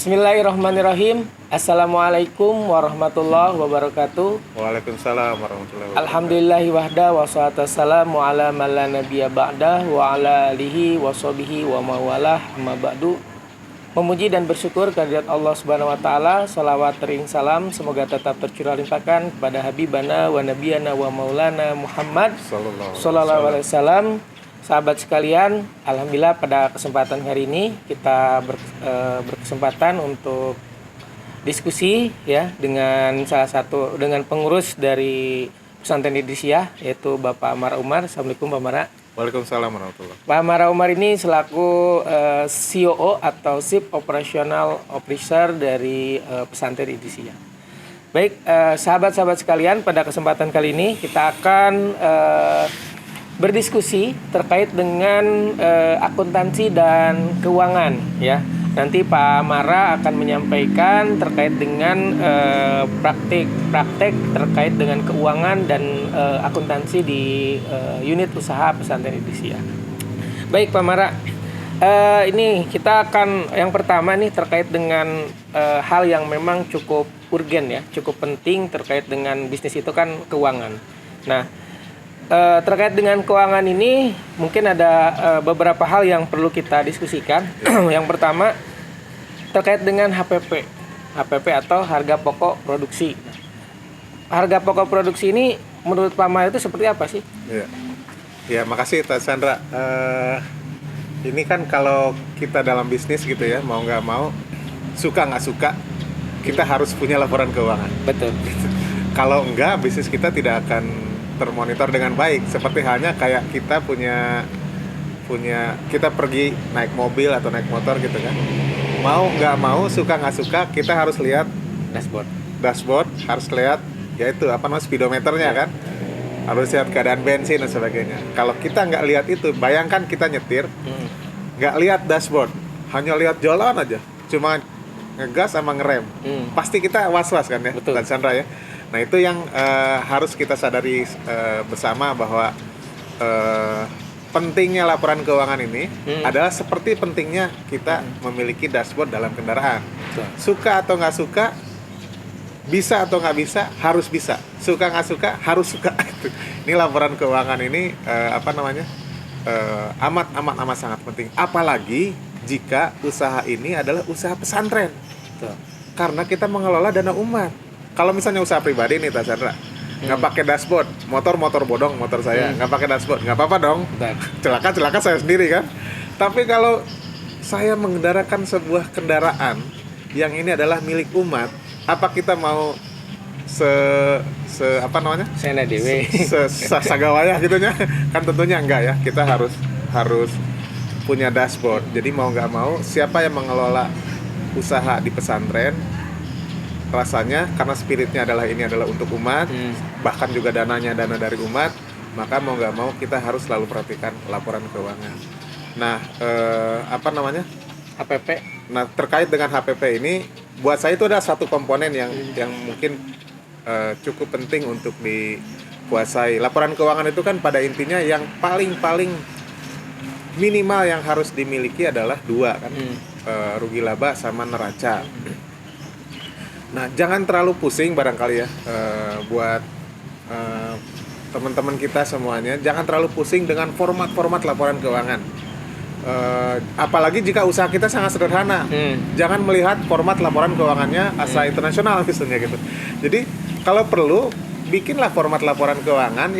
Bismillahirrahmanirrahim. Assalamualaikum warahmatullahi wabarakatuh. Waalaikumsalam warahmatullahi wabarakatuh. Alhamdulillahi wahda wassalatu wassalamu ala man la nabiyya ba'dah wa ala alihi wa sahbihi wa mawalah amma ba'du. Memuji dan bersyukur kehadirat Allah Subhanahu wa taala, salawat ring salam semoga tetap tercurah limpahkan kepada habibana wa nabiyana wa maulana Muhammad sallallahu alaihi wasallam. Sahabat sekalian, alhamdulillah pada kesempatan hari ini kita berkesempatan untuk diskusi ya dengan dengan pengurus dari Pesantren Idrisiyah yaitu Bapak Amara Umar. Assalamualaikum Pak Amara. Waalaikumsalam warahmatullahi. Pak Amara Umar ini selaku COO atau Chief Operational Officer dari Pesantren Idrisiyah. Baik, sahabat-sahabat sekalian, pada kesempatan kali ini kita akan berdiskusi terkait dengan akuntansi dan keuangan ya. Nanti Pak Amara akan menyampaikan terkait dengan praktek terkait dengan keuangan dan akuntansi di unit usaha Pesantren Idrisiyah. Baik Pak Amara, ini kita akan yang pertama nih terkait dengan hal yang memang cukup urgen ya, cukup penting terkait dengan bisnis itu kan keuangan. Nah, terkait dengan keuangan ini mungkin ada beberapa hal yang perlu kita diskusikan. Yang pertama terkait dengan HPP atau harga pokok produksi. Harga pokok produksi ini menurut Pak Amara itu seperti apa sih? Ya, makasih Teh Sandra. Ini kan kalau kita dalam bisnis gitu ya, mau nggak mau, suka nggak suka, kita harus punya laporan keuangan. Betul. Kalau enggak, bisnis kita tidak akan termonitor dengan baik. Seperti halnya kayak kita punya kita pergi naik mobil atau naik motor gitu kan, mau nggak mau, suka nggak suka, kita harus lihat dashboard, harus lihat yaitu speedometernya kan, harus lihat keadaan bensin dan sebagainya. Kalau kita nggak lihat itu, bayangkan kita nyetir nggak lihat dashboard, hanya lihat jalan aja, cuma ngegas sama ngerem, pasti kita was-was kan ya. Betul. Dan Sandra ya. Nah itu yang harus kita sadari bersama, bahwa pentingnya laporan keuangan ini adalah seperti pentingnya kita memiliki dashboard dalam kendaraan. Suka atau nggak suka, bisa atau nggak bisa, harus bisa. Suka nggak suka, harus suka. Ini laporan keuangan ini amat sangat penting. Apalagi jika usaha ini adalah usaha pesantren. Karena kita mengelola dana umat. Kalau misalnya usaha pribadi nih Teh Sandra, nggak pakai dashboard, motor bodong motor saya, nggak pakai dashboard, nggak apa-apa dong, celaka saya sendiri kan. Tapi kalau saya mengendarakan sebuah kendaraan yang ini adalah milik umat, apa kita mau sagawaya gitunya? Kan tentunya enggak ya. Kita harus punya dashboard. Jadi mau nggak mau, siapa yang mengelola usaha di pesantren, rasanya karena spiritnya ini adalah untuk umat, bahkan juga dananya dana dari umat, maka mau nggak mau kita harus selalu perhatikan laporan keuangan. Nah, HPP. Nah, terkait dengan HPP ini, buat saya itu ada satu komponen yang mungkin cukup penting untuk dikuasai. Laporan keuangan itu kan pada intinya yang paling minimal yang harus dimiliki adalah dua kan, rugi laba sama neraca. Nah, jangan terlalu pusing barangkali ya, buat teman-teman kita semuanya, jangan terlalu pusing dengan format laporan keuangan. Apalagi jika usaha kita sangat sederhana, jangan melihat format laporan keuangannya asal internasional misalnya gitu. Jadi kalau perlu, bikinlah format laporan keuangan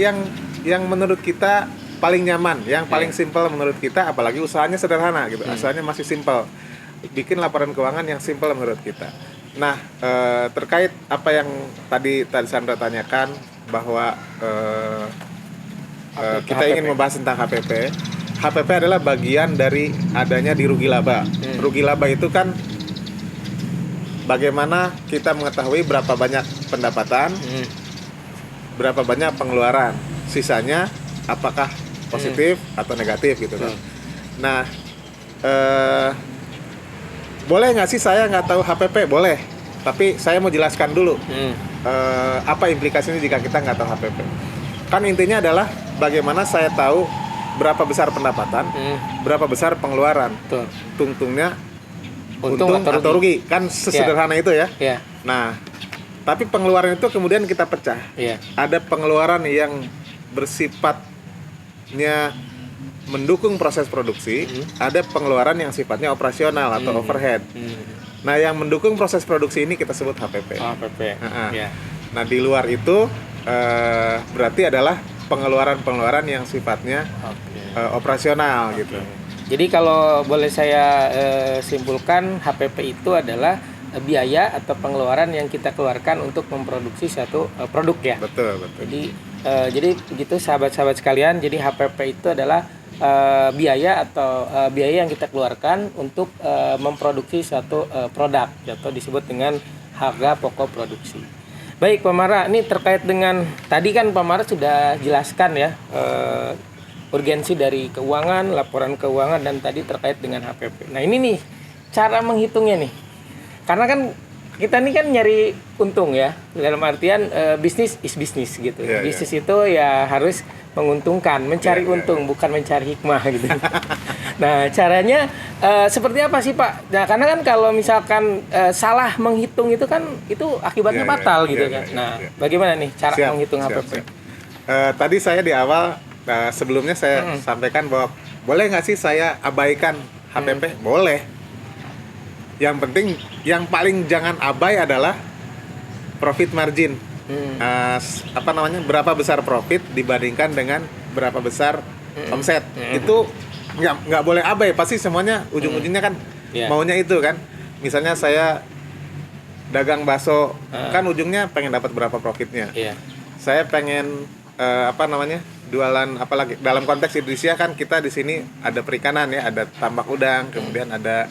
yang menurut kita paling nyaman, yang paling simpel menurut kita, apalagi usahanya sederhana gitu, usahanya masih simpel. Bikin laporan keuangan yang simpel menurut kita. Nah, terkait apa yang tadi Sandra tanyakan, bahwa kita ingin membahas tentang HPP. HPP adalah bagian dari adanya di rugi laba. Rugi laba itu kan bagaimana kita mengetahui berapa banyak pendapatan, berapa banyak pengeluaran, sisanya apakah positif atau negatif gitu kan. Nah, boleh nggak sih saya nggak tahu HPP? Boleh, tapi saya mau jelaskan dulu apa implikasinya jika kita nggak tahu HPP. Kan intinya adalah bagaimana saya tahu berapa besar pendapatan, berapa besar pengeluaran. Tungtungnya untung atau rugi. Kan sesederhana itu ya. Ya. Nah, tapi pengeluaran itu kemudian kita pecah. Ya. Ada pengeluaran yang bersifatnya mendukung proses produksi, ada pengeluaran yang sifatnya operasional atau overhead. Nah, yang mendukung proses produksi ini kita sebut HPP. HPP. Ya. Nah, di luar itu berarti adalah pengeluaran-pengeluaran yang sifatnya operasional gitu. Jadi kalau boleh saya simpulkan, HPP itu adalah biaya atau pengeluaran yang kita keluarkan untuk memproduksi suatu produk ya. Betul. Jadi begitu sahabat-sahabat sekalian. Jadi HPP itu adalah biaya atau biaya yang kita keluarkan untuk memproduksi suatu produk atau disebut dengan harga pokok produksi. Baik Pak Mara, ini terkait dengan tadi kan Pak Mara sudah jelaskan ya urgensi dari keuangan, laporan keuangan, dan tadi terkait dengan HPP. Nah ini nih cara menghitungnya nih, karena kan kita nih kan nyari untung ya, dalam artian bisnis is bisnis gitu. Bisnis itu ya harus menguntungkan, mencari untung, bukan mencari hikmah gitu. Nah caranya seperti apa sih Pak? Nah karena kan kalau misalkan salah menghitung itu kan itu akibatnya fatal gitu kan. Nah bagaimana nih cara menghitung HPP? Tadi saya di awal sebelumnya saya sampaikan bahwa boleh nggak sih saya abaikan HPP? Boleh. Yang penting, yang paling jangan abai adalah profit margin. Berapa besar profit dibandingkan dengan berapa besar omset. Itu nggak boleh abai. Pasti semuanya ujung-ujungnya kan maunya itu kan. Misalnya saya dagang bakso, kan ujungnya pengen dapat berapa profitnya. Saya pengen jualan apalagi dalam konteks Indonesia kan kita di sini ada perikanan ya, ada tambak udang, kemudian ada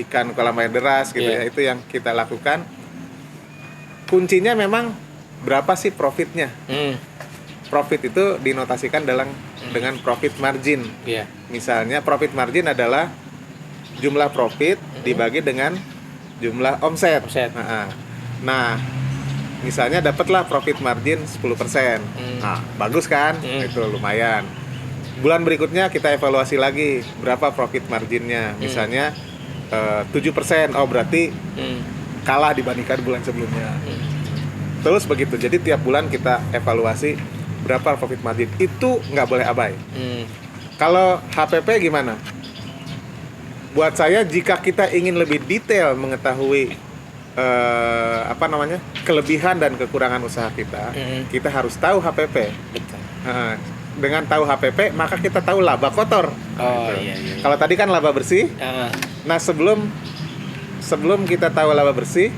ikan kolam air deras gitu ya. Itu yang kita lakukan. Kuncinya memang berapa sih profitnya? Profit itu dinotasikan dengan profit margin. Misalnya profit margin adalah jumlah profit dibagi dengan jumlah omset. Nah, misalnya dapatlah profit margin 10%. Nah, bagus kan? Itu lumayan. Bulan berikutnya kita evaluasi lagi berapa profit marginnya. Misalnya 7%. Oh, berarti kalah dibandingkan bulan sebelumnya. Terus begitu. Jadi tiap bulan kita evaluasi berapa profit margin. Itu nggak boleh abai. Kalau HPP gimana? Buat saya jika kita ingin lebih detail mengetahui kelebihan dan kekurangan usaha kita, kita harus tahu HPP. Dengan tahu HPP maka kita tahu laba kotor. Kalau tadi kan laba bersih. Nah sebelum kita tahu laba bersih,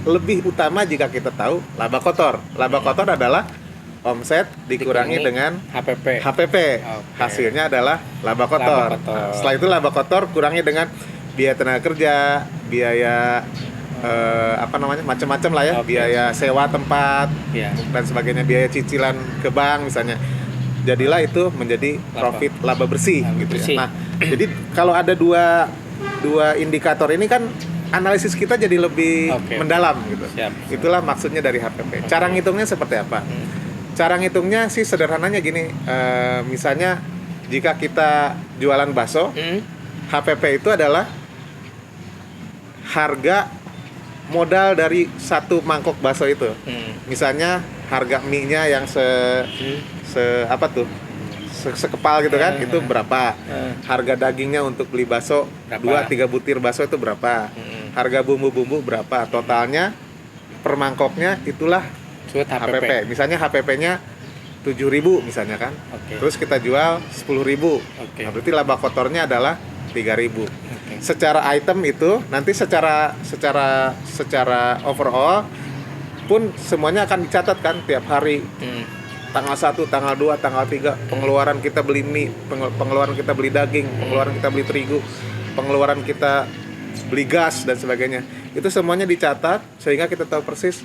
lebih utama jika kita tahu laba kotor. Laba kotor adalah omset dikurangi dengan HPP. Hasilnya adalah laba kotor. Nah, setelah itu laba kotor kurangi dengan biaya tenaga kerja, biaya macam-macam lah ya, biaya sewa tempat dan sebagainya, biaya cicilan ke bank misalnya. Jadilah itu menjadi profit laba bersih gitu ya. Nah, jadi kalau ada dua indikator ini kan analisis kita jadi lebih mendalam gitu. Itulah maksudnya dari HPP. Cara ngitungnya seperti apa? Cara ngitungnya sih sederhananya gini. Misalnya jika kita jualan bakso, HPP itu adalah harga modal dari satu mangkok bakso itu. Misalnya harga mie-nya yang sekepal gitu kan, itu berapa? Harga dagingnya untuk beli bakso 2-3 butir bakso itu berapa? Harga bumbu-bumbu berapa? Totalnya per mangkoknya itulah HPP. Misalnya HPP-nya 7.000 misalnya kan. Terus kita jual 10.000. Nah, berarti laba kotornya adalah 3.000. Secara item itu nanti secara overall pun semuanya akan dicatat kan tiap hari. Tanggal 1, tanggal 2, tanggal 3 pengeluaran kita beli mie, pengeluaran kita beli daging, pengeluaran kita beli terigu, pengeluaran kita beli gas dan sebagainya. Itu semuanya dicatat sehingga kita tahu persis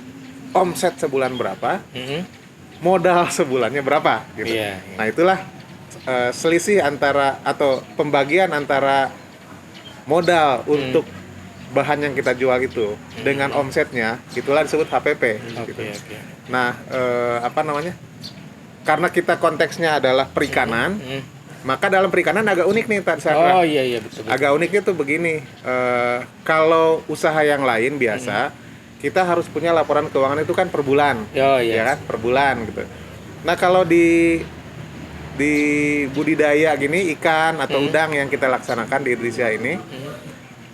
omset sebulan berapa, modal sebulannya berapa gitu. Nah, itulah selisih antara atau pembagian antara modal untuk bahan yang kita jual itu dengan omsetnya, itulah disebut HPP gitu. Nah, karena kita konteksnya adalah perikanan, Maka dalam perikanan agak unik nih Tan Sandra. Oh iya betul. Agak uniknya tuh begini, kalau usaha yang lain biasa kita harus punya laporan keuangan itu kan per bulan, Oh iya. ya kan, per bulan gitu. Nah kalau di budidaya gini ikan atau udang yang kita laksanakan di Indonesia ini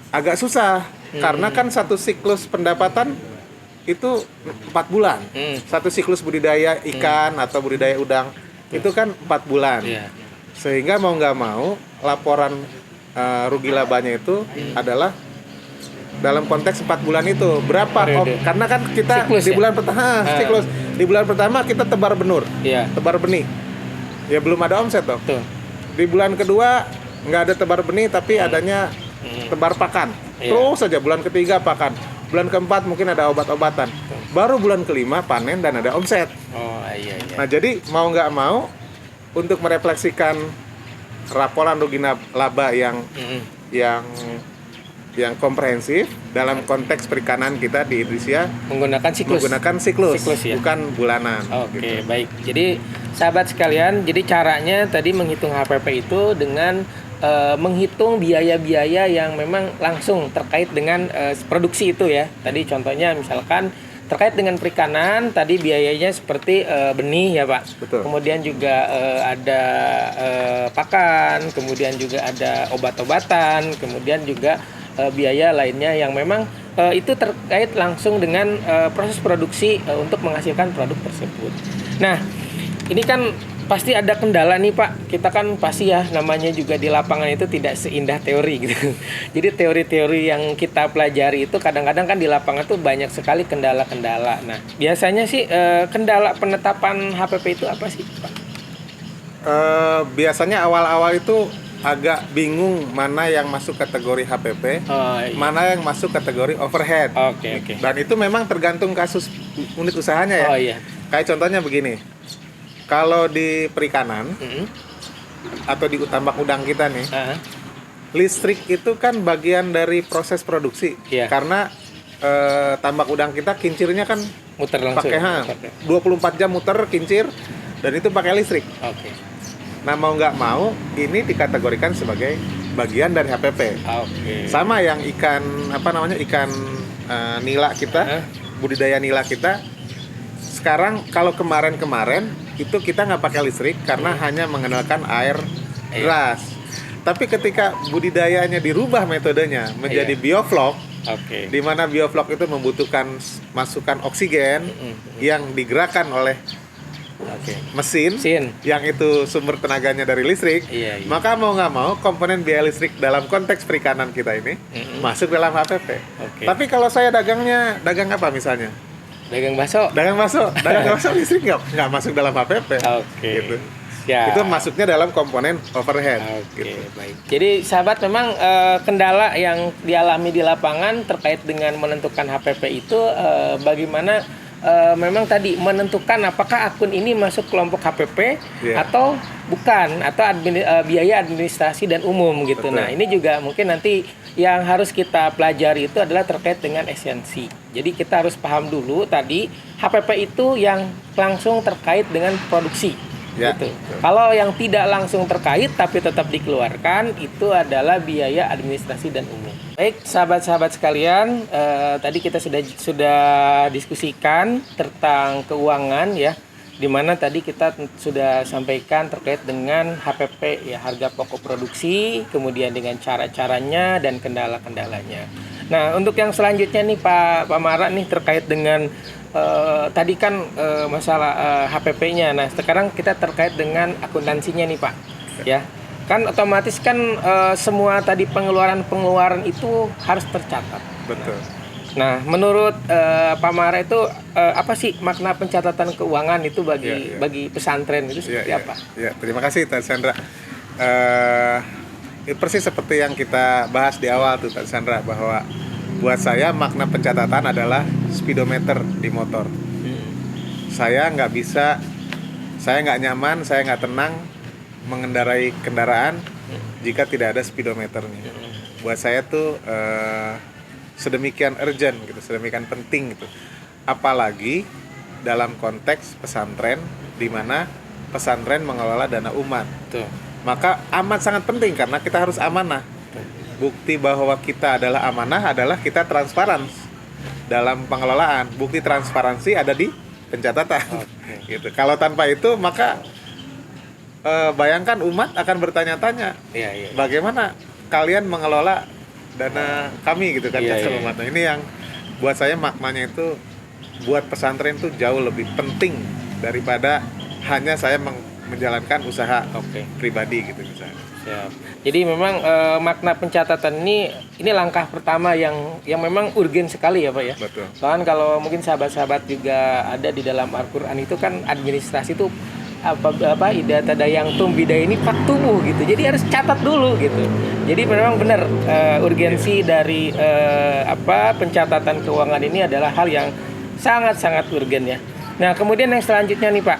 agak susah karena kan satu siklus pendapatan itu 4 bulan. Satu siklus budidaya ikan atau budidaya udang itu kan 4 bulan. Iya. Sehingga mau nggak mau laporan rugi labanya itu adalah dalam konteks 4 bulan itu berapa karena kan kita Siklus, di ya? bulan pertama siklus di bulan pertama kita tebar benur, Iya. tebar benih, ya belum ada omset toh. Tuh. Di bulan kedua nggak ada tebar benih tapi adanya tebar pakan, Iya. terus saja bulan ketiga pakan, bulan keempat mungkin ada obat-obatan, baru bulan kelima panen dan ada omset. Oh iya. Nah jadi mau nggak mau untuk merefleksikan laporan rugi laba yang komprehensif dalam konteks perikanan kita di Indonesia Menggunakan siklus ya? bukan bulanan. Oke, baik. Jadi sahabat sekalian, jadi caranya tadi menghitung HPP itu dengan menghitung biaya-biaya yang memang langsung terkait dengan produksi itu ya. Tadi contohnya misalkan terkait dengan perikanan, tadi biayanya seperti benih ya Pak. Betul. Kemudian juga ada pakan, kemudian juga ada obat-obatan, kemudian juga biaya lainnya yang memang itu terkait langsung dengan proses produksi untuk menghasilkan produk tersebut. Nah, ini kan pasti ada kendala nih Pak. Kita kan pasti ya namanya juga di lapangan itu tidak seindah teori gitu. Jadi teori-teori yang kita pelajari itu kadang-kadang kan di lapangan tuh banyak sekali kendala-kendala. Nah, biasanya sih kendala penetapan HPP itu apa sih Pak? Biasanya awal-awal itu agak bingung mana yang masuk kategori HPP, mana yang masuk kategori overhead. Oke. Dan itu memang tergantung kasus unit usahanya ya. Oh iya. Kayak contohnya begini. Kalau di perikanan atau di tambak udang kita nih, listrik itu kan bagian dari proses produksi. Iya. Karena tambak udang kita kincirnya kan Muter langsung. pakai 24 jam muter kincir dan itu pakai listrik. Oke. Nah mau nggak mau ini dikategorikan sebagai bagian dari HPP. Oke. Sama yang ikan ikan nila kita, budidaya nila kita. Sekarang kalau kemarin itu kita nggak pakai listrik karena hanya mengandalkan air deras. Tapi ketika budidayanya dirubah metodenya menjadi bioflok, di mana bioflok itu membutuhkan masukan oksigen yang digerakkan oleh mesin yang itu sumber tenaganya dari listrik, maka mau nggak mau komponen biaya listrik dalam konteks perikanan kita ini masuk dalam HPP. Tapi kalau saya dagang apa misalnya? Dagang bakso listrik nggak masuk dalam HPP. Gitu. Ya. Itu masuknya dalam komponen overhead. Gitu. Baik. Jadi sahabat memang kendala yang dialami di lapangan terkait dengan menentukan HPP itu bagaimana memang tadi menentukan apakah akun ini masuk kelompok HPP atau bukan, atau biaya administrasi dan umum gitu. Betul. Nah ini juga mungkin nanti yang harus kita pelajari itu adalah terkait dengan esensi. Jadi kita harus paham dulu tadi HPP itu yang langsung terkait dengan produksi. Gitu. Kalau yang tidak langsung terkait tapi tetap dikeluarkan itu adalah biaya administrasi dan umum. Baik sahabat-sahabat sekalian, tadi kita sudah diskusikan tentang keuangan ya, dimana tadi kita sudah sampaikan terkait dengan HPP ya, harga pokok produksi, kemudian dengan cara-caranya dan kendala-kendalanya. Nah untuk yang selanjutnya nih Pak Mara nih terkait dengan tadi kan masalah HPP-nya. Nah, sekarang kita terkait dengan akuntansinya nih, Pak. Ya. Kan otomatis kan semua tadi pengeluaran itu harus tercatat. Betul. Nah, menurut Pak Mara itu apa sih makna pencatatan keuangan itu bagi pesantren itu seperti apa? Ya, terima kasih Tan Sandra. Persis seperti yang kita bahas di awal tuh Tan Sandra, bahwa buat saya makna pencatatan adalah speedometer di motor. Saya nggak nyaman, saya nggak tenang mengendarai kendaraan jika tidak ada speedometernya. Buat saya tuh sedemikian urgent gitu, sedemikian penting gitu. Apalagi dalam konteks pesantren di mana pesantren mengelola dana umat. Maka amat sangat penting karena kita harus amanah. Bukti bahwa kita adalah amanah adalah kita transparan dalam pengelolaan. Bukti transparansi ada di pencatatan. Gitu. Kalau tanpa itu maka bayangkan umat akan bertanya-tanya, bagaimana kalian mengelola dana kami gitu kan, umat. Nah, ini yang buat saya maknanya itu buat pesantren itu jauh lebih penting daripada hanya saya menjalankan usaha pribadi gitu misalnya. Siap. Jadi memang makna pencatatan ini langkah pertama yang memang urgen sekali ya Pak ya. Betul. Bahkan kalau mungkin sahabat-sahabat juga ada di dalam Al-Qur'an itu kan administrasi itu apa ida tadayang tum bida ini faktumu gitu. Jadi harus catat dulu gitu. Jadi memang benar urgensi dari pencatatan keuangan ini adalah hal yang sangat-sangat urgen ya. Nah kemudian yang selanjutnya nih Pak,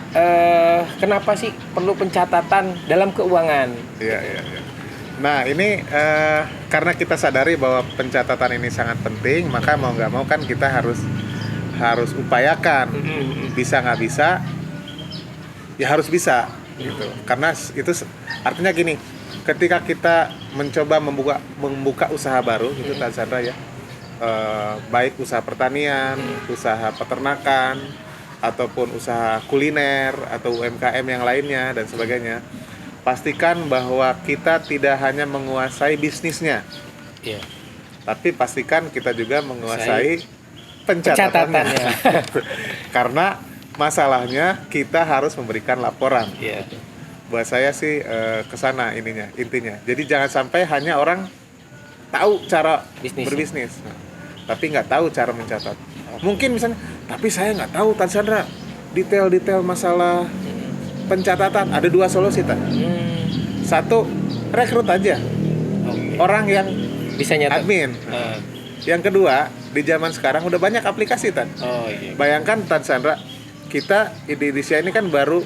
kenapa sih perlu pencatatan dalam keuangan? Iya. Nah ini karena kita sadari bahwa pencatatan ini sangat penting, maka mau nggak mau kan kita harus upayakan. Bisa nggak bisa, ya harus bisa gitu. Karena itu artinya gini, ketika kita mencoba membuka usaha baru gitu Tan Sandra ya, baik usaha pertanian, usaha peternakan, ataupun usaha kuliner atau UMKM yang lainnya dan sebagainya, pastikan bahwa kita tidak hanya menguasai bisnisnya, tapi pastikan kita juga menguasai pencatatannya. Karena masalahnya kita harus memberikan laporan. Buat saya sih kesana intinya. Jadi jangan sampai hanya orang tahu cara berbisnis, tapi nggak tahu cara mencatat. Mungkin misalnya, tapi saya nggak tahu Tan Sandra detail-detail masalah pencatatan. Ada dua solusi Tan. Satu, rekrut aja orang yang bisa nyatat. Admin. Yang kedua, di zaman sekarang udah banyak aplikasi Tan. Bayangkan Tan Sandra, kita di Indonesia ini kan baru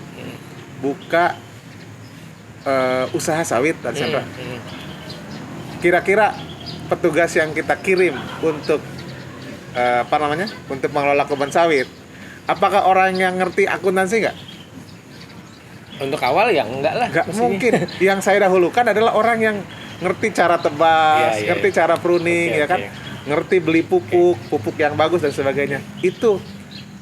buka usaha sawit Tan Sandra. Kira-kira petugas yang kita kirim untuk untuk mengelola kebun sawit, apakah orang yang ngerti akuntansi nggak? Untuk awal ya enggak lah. Nggak mungkin. Yang saya dahulukan adalah orang yang ngerti cara tebas, ngerti cara pruning, kan, ngerti beli pupuk yang bagus dan sebagainya. Itu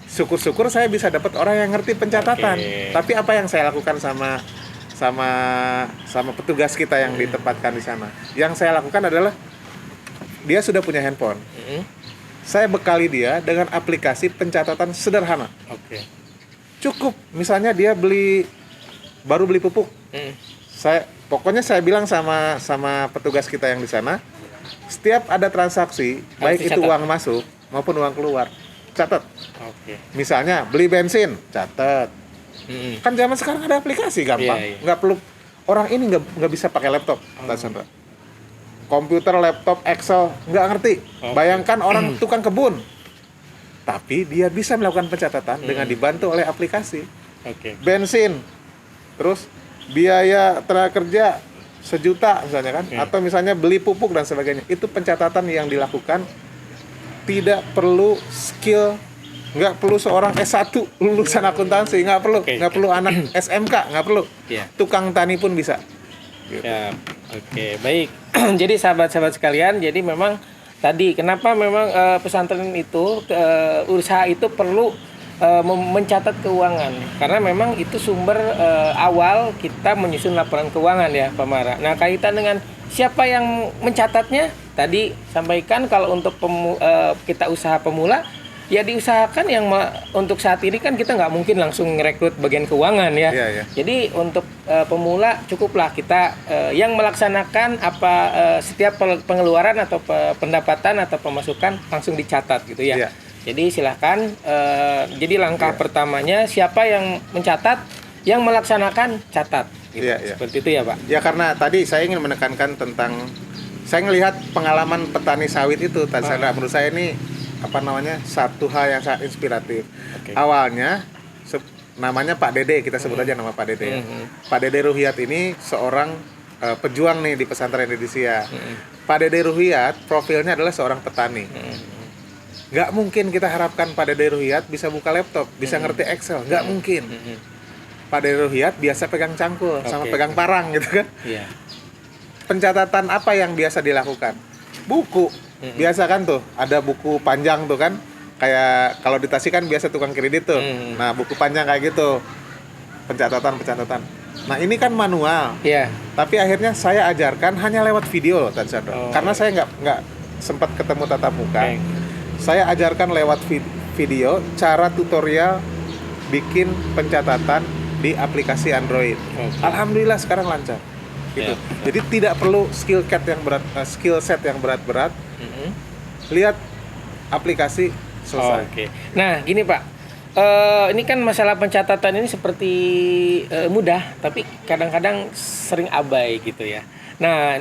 syukur-syukur saya bisa dapat orang yang ngerti pencatatan. Tapi apa yang saya lakukan sama petugas kita yang ditempatkan di sana? Yang saya lakukan adalah dia sudah punya handphone. Saya bekali dia dengan aplikasi pencatatan sederhana. Cukup, misalnya dia baru beli pupuk. Pokoknya saya bilang sama petugas kita yang di sana, setiap ada transaksi, baik itu uang masuk maupun uang keluar, catat. Misalnya beli bensin, catat. Kan zaman sekarang ada aplikasi gampang, nggak perlu orang ini nggak bisa pakai laptop, komputer, laptop, Excel, nggak ngerti. Bayangkan orang tukang kebun, tapi dia bisa melakukan pencatatan dengan dibantu oleh aplikasi. Bensin, terus biaya tenaga kerja 1 juta misalnya kan, atau misalnya beli pupuk dan sebagainya. Itu pencatatan yang dilakukan, tidak perlu skill, nggak perlu seorang S1 lulusan akuntansi, nggak perlu anak SMK, nggak perlu. Tukang tani pun bisa. Gitu. Baik. Jadi sahabat-sahabat sekalian, jadi memang tadi kenapa memang pesantren itu usaha itu perlu mencatat keuangan, karena memang itu sumber awal kita menyusun laporan keuangan ya Pak Mara. Nah kaitan dengan siapa yang mencatatnya, tadi sampaikan kalau untuk kita usaha pemula ya diusahakan yang untuk saat ini kan kita nggak mungkin langsung ngerekrut bagian keuangan ya. Jadi untuk pemula cukuplah kita yang melaksanakan setiap pengeluaran atau pendapatan atau pemasukan langsung dicatat gitu ya. Jadi silahkan. Jadi langkah pertamanya siapa yang mencatat, yang melaksanakan catat. Gitu. Seperti itu ya Pak. Ya karena tadi saya ingin menekankan tentang, saya ngelihat pengalaman petani sawit itu, Tan Sandra, menurut saya ini satu hal yang sangat inspiratif. Awalnya namanya Pak Dede, kita sebut aja nama Pak Dede. Pak Dede Ruhiyat ini seorang pejuang nih di pesantren Indonesia. Pak Dede Ruhiyat profilnya adalah seorang petani. Nggak mungkin kita harapkan Pak Dede Ruhiyat bisa buka laptop, bisa ngerti Excel, nggak mungkin. Pak Dery Ruhyat biasa pegang cangkul sama Oke. pegang parang gitu kan. Iya. Pencatatan apa yang biasa dilakukan? Buku. Biasa kan tuh, ada buku panjang tuh kan. Kayak kalau di Tasik kan biasa tukang kredit tuh. Nah, buku panjang kayak gitu. Pencatatan. Nah, ini kan manual. Iya. Tapi akhirnya saya ajarkan hanya lewat video loh, Tan Sandro. Oh. Karena saya nggak sempat ketemu tatap muka. Oke. Saya ajarkan lewat video cara tutorial bikin pencatatan di aplikasi Android. Oke. Alhamdulillah sekarang lancar. Gitu. Ya. Jadi tidak perlu skill set yang berat-berat. Lihat aplikasi selesai. Oke. Nah, gini Pak, ini kan masalah pencatatan ini seperti mudah, tapi kadang-kadang sering abai gitu ya. Nah,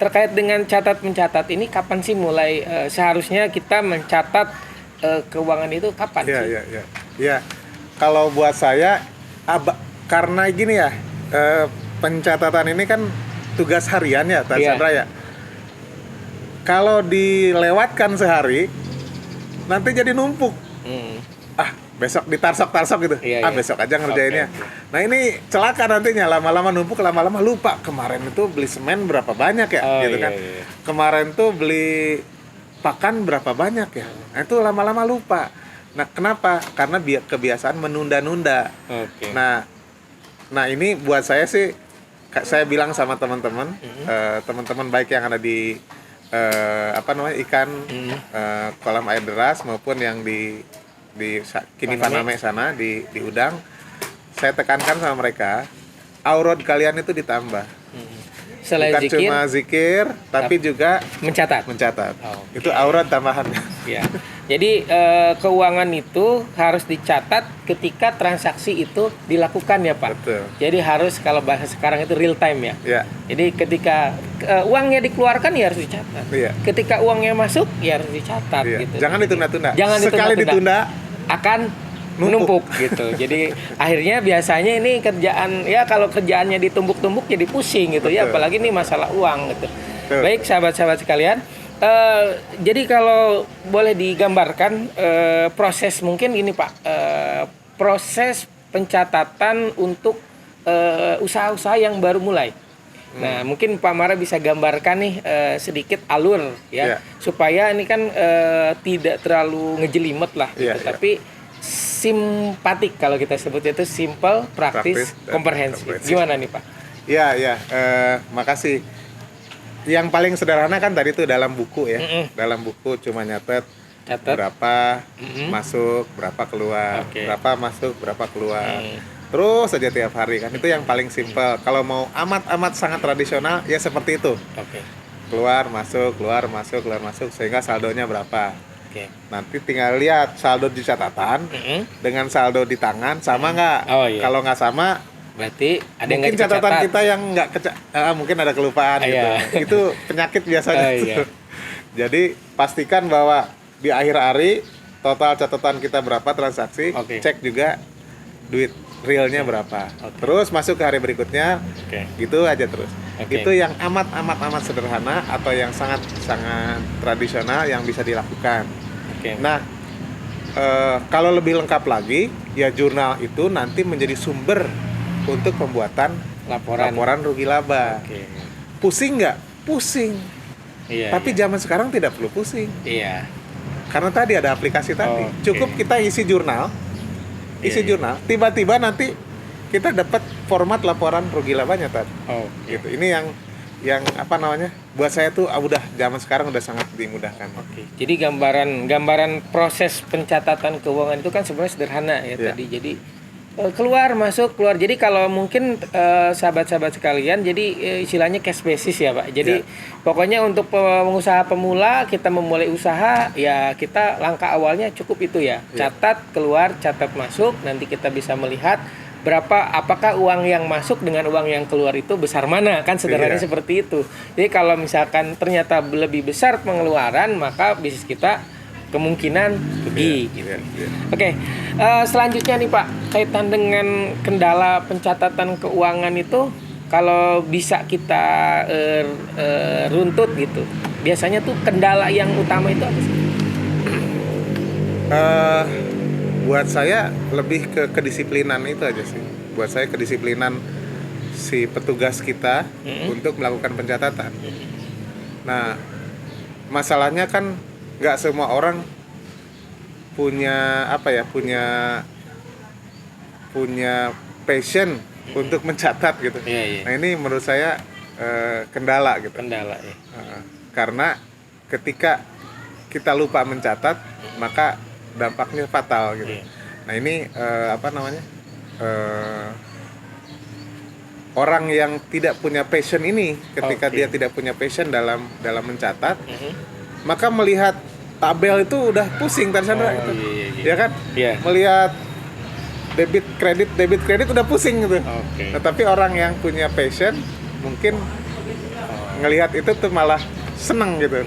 terkait dengan catat-mencatat ini, kapan sih mulai seharusnya kita mencatat keuangan itu kapan Iya, sih? iya. Kalau buat saya, karena gini ya, pencatatan ini kan tugas harian ya, Tan Iya. Sandra ya. Kalau dilewatkan sehari, nanti jadi numpuk. Besok ditarsok-tarsok gitu. Iya, iya. Besok aja ngerjainnya. Oke. Nah, ini celaka nantinya, lama-lama numpuk, lama-lama lupa. Kemarin itu beli semen berapa banyak ya, gitu kan. Iya. Kemarin tuh beli pakan berapa banyak ya. Nah, itu lama-lama lupa. Nah, kenapa? Karena kebiasaan menunda-nunda. Oke. Nah ini buat saya sih, saya bilang sama teman-teman, teman-teman baik yang ada di ikan kolam air deras maupun yang di Kini Paname sana di Udang, saya tekankan sama mereka, aurod kalian itu ditambah. Selain Bukan zikir, cuma zikir, tapi juga mencatat. Itu aurod tambahannya. Ya. Jadi keuangan itu harus dicatat ketika transaksi itu dilakukan ya Pak. Betul. Jadi harus, kalau bahasa sekarang itu real time ya. Ya. Jadi ketika uangnya dikeluarkan ya harus dicatat. Iya. Ketika uangnya masuk ya harus dicatat Iya. gitu. Jangan ditunda-tunda. Jangan Sekali ditunda, akan menumpuk gitu. Jadi akhirnya biasanya ini kerjaan, ya kalau kerjaannya ditumpuk-tumpuk jadi pusing gitu ya, Betul. apalagi ini masalah uang gitu. Betul. Baik sahabat-sahabat sekalian, jadi kalau boleh digambarkan proses, mungkin ini Pak, proses pencatatan untuk usaha-usaha yang baru mulai. Nah, mungkin Pak Mara bisa gambarkan nih sedikit alur ya, Iya. supaya ini kan tidak terlalu ngejelimet lah gitu, Iya, iya. tapi simpatik, kalau kita sebutnya itu simple, praktis, Praktis dan komprehensif. komprehensif. Gimana nih Pak? Ya, makasih. Yang paling sederhana kan tadi tuh dalam buku ya. Dalam buku cuma nyatet Catat. berapa masuk, berapa keluar, Oke. berapa masuk, berapa keluar. Terus saja tiap hari kan. Itu yang paling simpel. Kalau mau amat sangat tradisional ya seperti itu. Oke. Keluar, masuk, keluar, masuk, keluar, masuk, sehingga saldonya berapa. Oke. Nanti tinggal lihat saldo di catatan dengan saldo di tangan sama nggak. Oh, iya. Kalau nggak sama, Berarti ada yang mungkin nggak catatan dicatat. kita yang nggak mungkin ada kelupaan gitu. Iya. Itu penyakit biasanya. Iya. tuh. Jadi pastikan bahwa di akhir hari total catatan kita berapa transaksi, Oke. cek juga duit realnya berapa. Terus masuk ke hari berikutnya, Oke. gitu aja terus. Oke. Itu yang amat sederhana atau yang sangat tradisional yang bisa dilakukan. Oke. Nah, kalau lebih lengkap lagi, ya jurnal itu nanti menjadi sumber untuk pembuatan laporan rugi laba. Oke. Pusing nggak? Pusing. Iya. Tapi iya. zaman sekarang tidak perlu pusing. Iya. Karena tadi ada aplikasi tadi. Oke. Cukup kita isi jurnal. Iya, iya. Jurnal, tiba-tiba nanti kita dapat format laporan rugi labanya tadi. Oke. Gitu. Ini yang apa namanya? Buat saya tuh udah zaman sekarang udah sangat dimudahkan. Oke. Jadi gambaran proses pencatatan keuangan itu kan sebenarnya sederhana ya Iya. tadi. Jadi keluar masuk keluar. Jadi kalau mungkin sahabat-sahabat sekalian, jadi istilahnya cash basis ya Pak. Jadi pokoknya untuk pengusaha pemula, kita memulai usaha ya, kita langkah awalnya cukup itu ya. Catat keluar, catat masuk. Nanti kita bisa melihat apakah uang yang masuk dengan uang yang keluar itu besar mana, kan sederhananya Iya. seperti itu. Jadi kalau misalkan ternyata lebih besar pengeluaran, maka bisnis kita kemungkinan rugi gitu. Iya. Oke, selanjutnya nih Pak, kaitan dengan kendala pencatatan keuangan itu, kalau bisa kita runtut gitu, biasanya tuh kendala yang utama itu apa sih? Buat saya lebih ke kedisiplinan itu aja sih. buat saya kedisiplinan si petugas kita untuk melakukan pencatatan. Nah, masalahnya kan nggak semua orang punya punya passion untuk mencatat gitu. Iya. Nah, ini menurut saya kendala gitu. Kendala ya. Karena ketika kita lupa mencatat, maka dampaknya fatal gitu. Iya. Nah, ini orang yang tidak punya passion ini, ketika dia tidak punya passion dalam mencatat, maka melihat tabel itu udah pusing Tarsandra gitu. Iya. Ya kan? Iya. Melihat debit kredit udah pusing gitu. Oke. Nah, tapi orang yang punya passion mungkin ngelihat itu tuh malah seneng gitu.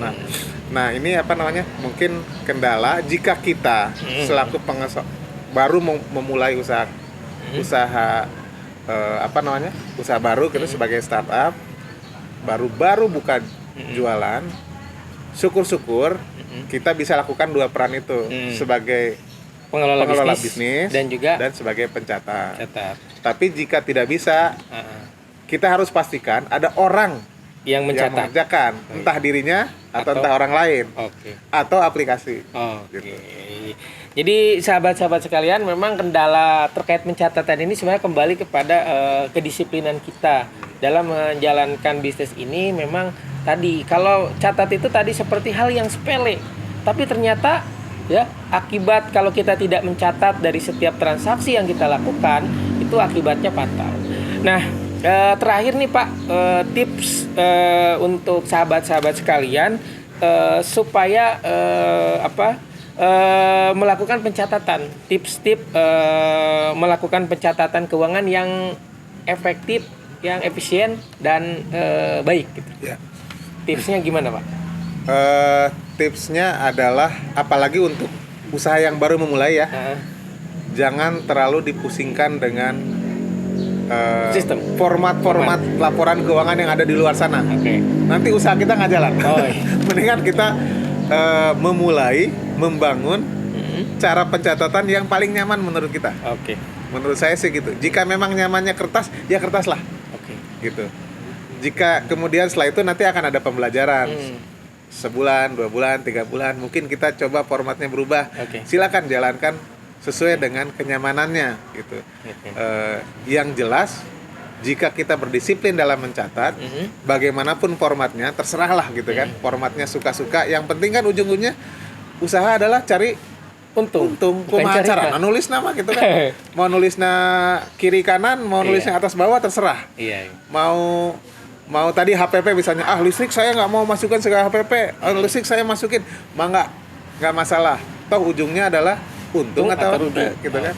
Nah ini mungkin kendala jika kita selaku baru memulai usaha usaha baru gitu, sebagai startup baru buka jualan. Syukur-syukur kita bisa lakukan dua peran itu, sebagai pengelola bisnis dan sebagai pencatat. Tapi jika tidak bisa, kita harus pastikan ada orang yang mengerjakan, entah dirinya atau entah orang lain, atau aplikasi. Gitu. Jadi sahabat-sahabat sekalian, memang kendala terkait pencatatan ini sebenarnya kembali kepada kedisiplinan kita dalam menjalankan bisnis ini. Memang tadi kalau catat itu tadi seperti hal yang sepele, tapi ternyata ya akibat kalau kita tidak mencatat dari setiap transaksi yang kita lakukan, itu akibatnya fatal. Nah, terakhir nih Pak, tips untuk sahabat-sahabat sekalian supaya melakukan pencatatan, tips-tips melakukan pencatatan keuangan yang efektif, yang efisien dan baik gitu. Ya. Tipsnya gimana Pak? Tipsnya adalah, apalagi untuk usaha yang baru memulai ya, jangan terlalu dipusingkan dengan sistem format laporan keuangan yang ada di luar sana. Nanti usaha kita nggak jalan. Mendingan kita memulai membangun cara pencatatan yang paling nyaman menurut kita. Menurut saya sih gitu. Jika memang nyamannya kertas, ya kertas lah. Gitu. Jika kemudian setelah itu nanti akan ada pembelajaran. Sebulan, 2 bulan, 3 bulan, mungkin kita coba formatnya berubah. Silakan jalankan sesuai dengan kenyamanannya gitu. Yang jelas, jika kita berdisiplin dalam mencatat, bagaimanapun formatnya terserahlah gitu kan. Formatnya suka-suka, yang penting kan ujung-ujungnya usaha adalah cari untung. Kumaha cara nulis nama gitu kan. Mau nulisnya kiri kanan, mau nulisnya atas bawah, terserah. Mau tadi HPP misalnya, listrik saya nggak mau masukkan segala HPP, listrik saya masukin, nggak masalah. Toh ujungnya adalah untung atau rugi gitu kan.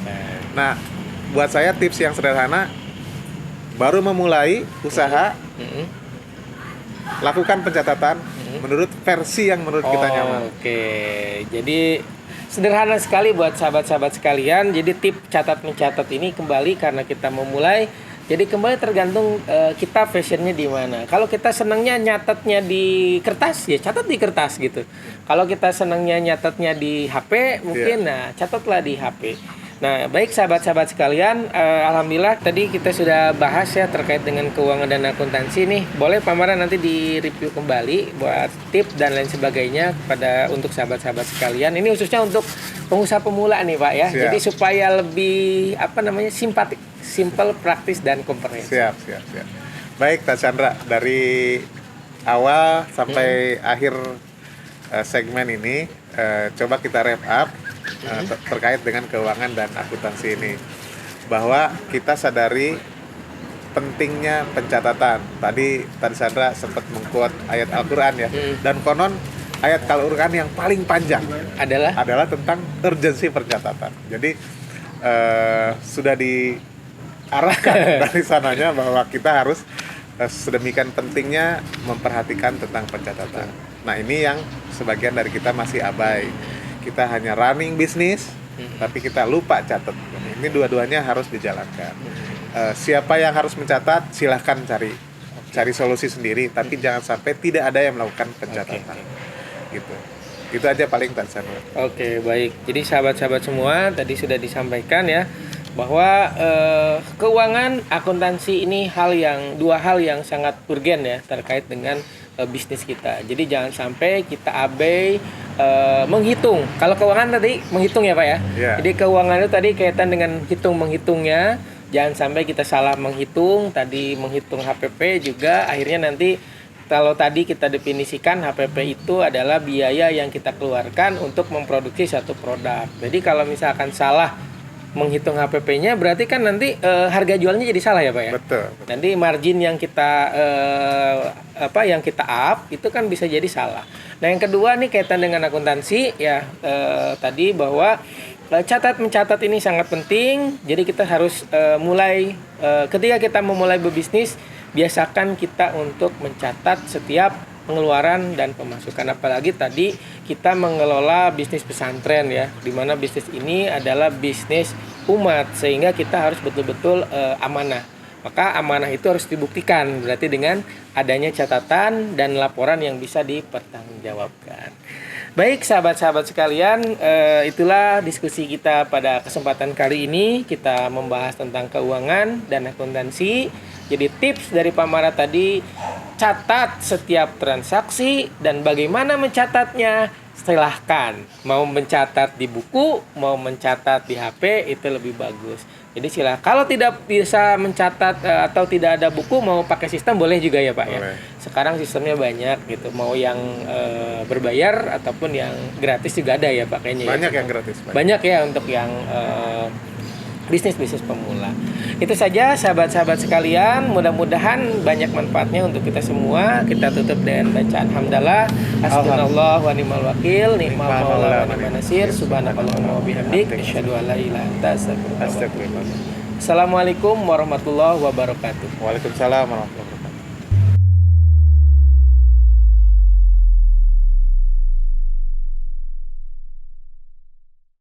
Nah, buat saya tips yang sederhana, baru memulai usaha, lakukan pencatatan menurut versi yang menurut kita nyaman. Jadi sederhana sekali buat sahabat-sahabat sekalian. Jadi tips catat mencatat ini kembali karena kita memulai. Jadi kembali tergantung kita fashionnya di mana. Kalau kita senangnya nyatatnya di kertas, ya catat di kertas gitu. Kalau kita senangnya nyatatnya di HP, mungkin catatlah di HP. Nah, baik sahabat-sahabat sekalian, alhamdulillah tadi kita sudah bahas ya terkait dengan keuangan dan akuntansi nih. Boleh Pak Mara nanti di-review kembali buat tips dan lain sebagainya untuk sahabat-sahabat sekalian. Ini khususnya untuk pengusaha pemula nih Pak ya. Jadi supaya lebih simpatik, simple, praktis dan komprehensif. Siap. Baik Tarsandra, dari awal sampai akhir segmen ini, coba kita wrap up terkait dengan keuangan dan akuntansi ini, bahwa kita sadari pentingnya pencatatan. Tadi Sandra sempat meng-quote ayat Al-Quran ya, dan konon ayat Al-Quran yang paling panjang adalah tentang urgensi pencatatan. Jadi sudah diarahkan dari sananya bahwa kita harus sedemikian pentingnya memperhatikan tentang pencatatan. Nah, ini yang sebagian dari kita masih abai. Kita hanya running bisnis, tapi kita lupa catat. Ini dua-duanya harus dijalankan. Siapa yang harus mencatat, silahkan cari solusi sendiri, tapi jangan sampai tidak ada yang melakukan pencatatan. Gitu. Itu aja paling Tarsandra. Baik. Jadi sahabat-sahabat semua tadi sudah disampaikan ya. bahwa keuangan akuntansi ini dua hal yang sangat urgen ya terkait dengan bisnis kita. Jadi jangan sampai kita abai menghitung. Kalau keuangan tadi menghitung ya Pak ya. Yeah. Jadi keuangan itu tadi kaitan dengan menghitungnya. Jangan sampai kita salah menghitung. Tadi menghitung HPP juga akhirnya nanti kalau tadi kita definisikan HPP itu adalah biaya yang kita keluarkan untuk memproduksi satu produk. Jadi kalau misalkan salah menghitung HPP-nya berarti kan nanti harga jualnya jadi salah ya Pak ya. Betul. Nanti margin yang kita up itu kan bisa jadi salah. Nah yang kedua nih kaitan dengan akuntansi ya tadi bahwa mencatat ini sangat penting. Jadi kita harus mulai ketika kita memulai berbisnis biasakan kita untuk mencatat setiap pengeluaran dan pemasukan, apalagi tadi kita mengelola bisnis pesantren ya, dimana bisnis ini adalah bisnis umat sehingga kita harus betul-betul amanah. Maka amanah itu harus dibuktikan berarti dengan adanya catatan dan laporan yang bisa dipertanggungjawabkan. Baik sahabat-sahabat sekalian, itulah diskusi kita pada kesempatan kali ini. Kita membahas tentang keuangan dan akuntansi. Jadi tips dari Pak Mara tadi, catat setiap transaksi dan bagaimana mencatatnya silahkan. Mau mencatat di buku, mau mencatat di HP itu lebih bagus. Jadi silahkan. Kalau tidak bisa mencatat atau tidak ada buku, mau pakai sistem boleh juga ya Pak ya. Sekarang sistemnya banyak gitu. Mau yang berbayar ataupun yang gratis juga ada ya Pak kayaknya. Banyak ya. yang gratis. Banyak ya untuk yang bisnis pemula. Itu saja sahabat-sahabat sekalian, mudah-mudahan banyak manfaatnya untuk kita semua. Kita tutup dengan bacaan hamdalah, hasbunallah wa ni'mal wakil, ni'mal maula wa ni'man nasir, subhanakallahumma wa bihamdik, asyhadu an la ilaha illa anta astaghfiruka wa atubu ilaik. Assalamualaikum warahmatullahi wabarakatuh. Waalaikumsalam warahmatullahi wabarakatuh.